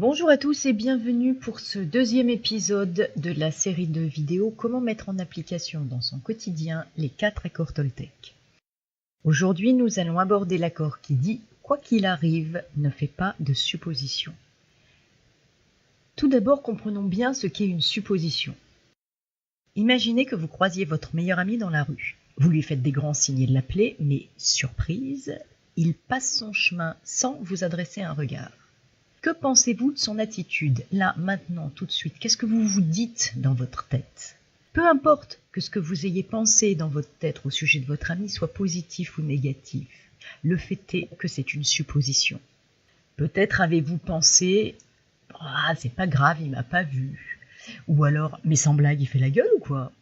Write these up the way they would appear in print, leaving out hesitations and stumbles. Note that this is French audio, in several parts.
Bonjour à tous et bienvenue pour ce deuxième épisode de la série de vidéos Comment mettre en application dans son quotidien les 4 accords Toltec. Aujourd'hui, nous allons aborder l'accord qui dit « Quoi qu'il arrive, ne fais pas de suppositions ». Tout d'abord, comprenons bien ce qu'est une supposition. Imaginez que vous croisiez votre meilleur ami dans la rue. Vous lui faites des grands signes de l'appeler, mais surprise, il passe son chemin sans vous adresser un regard. Que pensez-vous de son attitude, là, maintenant, tout de suite? Qu'est-ce que vous vous dites dans votre tête? Peu importe que ce que vous ayez pensé dans votre tête au sujet de votre ami soit positif ou négatif, le fait est que c'est une supposition. Peut-être avez-vous pensé « Ah, c'est pas grave, il m'a pas vu ». Ou alors « Mais sans blague, il fait la gueule ou quoi ?»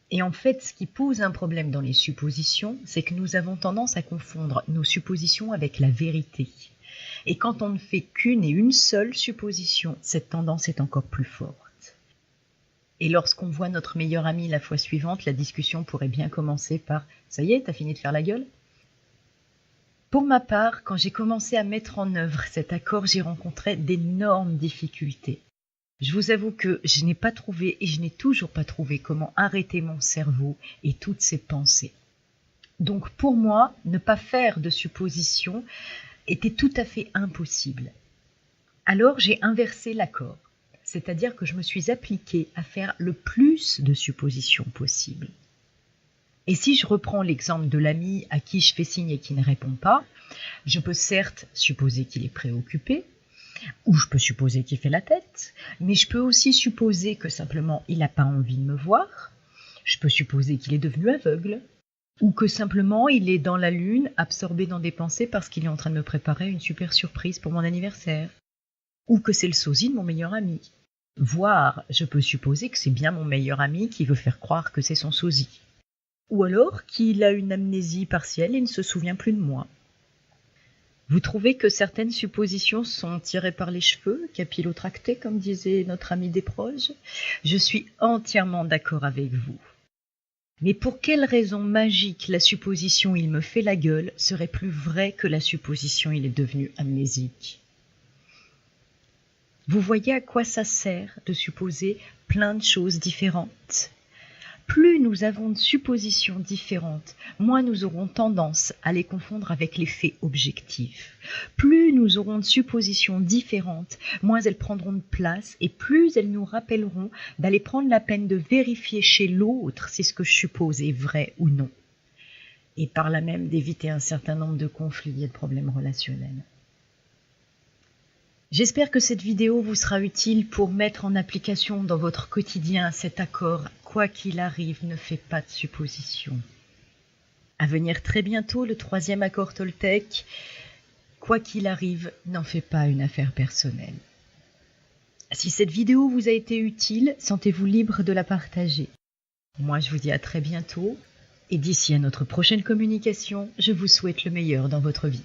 Et en fait, ce qui pose un problème dans les suppositions, c'est que nous avons tendance à confondre nos suppositions avec la vérité. Et quand on ne fait qu'une et une seule supposition, cette tendance est encore plus forte. Et lorsqu'on voit notre meilleur ami la fois suivante, la discussion pourrait bien commencer par « Ça y est, t'as fini de faire la gueule ?» Pour ma part, quand j'ai commencé à mettre en œuvre cet accord, j'ai rencontré d'énormes difficultés. Je vous avoue que je n'ai pas trouvé et je n'ai toujours pas trouvé comment arrêter mon cerveau et toutes ces pensées. Donc pour moi, ne pas faire de suppositions était tout à fait impossible. Alors j'ai inversé l'accord, c'est-à-dire que je me suis appliquée à faire le plus de suppositions possible. Et si je reprends l'exemple de l'ami à qui je fais signe et qui ne répond pas, je peux certes supposer qu'il est préoccupé, ou je peux supposer qu'il fait la tête, mais je peux aussi supposer que simplement il n'a pas envie de me voir, je peux supposer qu'il est devenu aveugle, ou que simplement il est dans la lune, absorbé dans des pensées parce qu'il est en train de me préparer une super surprise pour mon anniversaire, ou que c'est le sosie de mon meilleur ami. Voire, je peux supposer que c'est bien mon meilleur ami qui veut faire croire que c'est son sosie. Ou alors qu'il a une amnésie partielle et ne se souvient plus de moi. Vous trouvez que certaines suppositions sont tirées par les cheveux, capillotractées, comme disait notre ami Desproges? Je suis entièrement d'accord avec vous. Mais pour quelle raison magique la supposition « il me fait la gueule » serait plus vraie que la supposition « il est devenu amnésique » ? Vous voyez à quoi ça sert de supposer plein de choses différentes ? Plus nous avons de suppositions différentes, moins nous aurons tendance à les confondre avec les faits objectifs. Plus nous aurons de suppositions différentes, moins elles prendront de place et plus elles nous rappelleront d'aller prendre la peine de vérifier chez l'autre si ce que je suppose est vrai ou non. Et par là même d'éviter un certain nombre de conflits et de problèmes relationnels. J'espère que cette vidéo vous sera utile pour mettre en application dans votre quotidien cet accord « Quoi qu'il arrive, ne fais pas de suppositions ». À venir très bientôt, le 3e accord Toltec « Quoi qu'il arrive, n'en fais pas une affaire personnelle ». Si cette vidéo vous a été utile, sentez-vous libre de la partager. Moi, je vous dis à très bientôt et d'ici à notre prochaine communication, je vous souhaite le meilleur dans votre vie.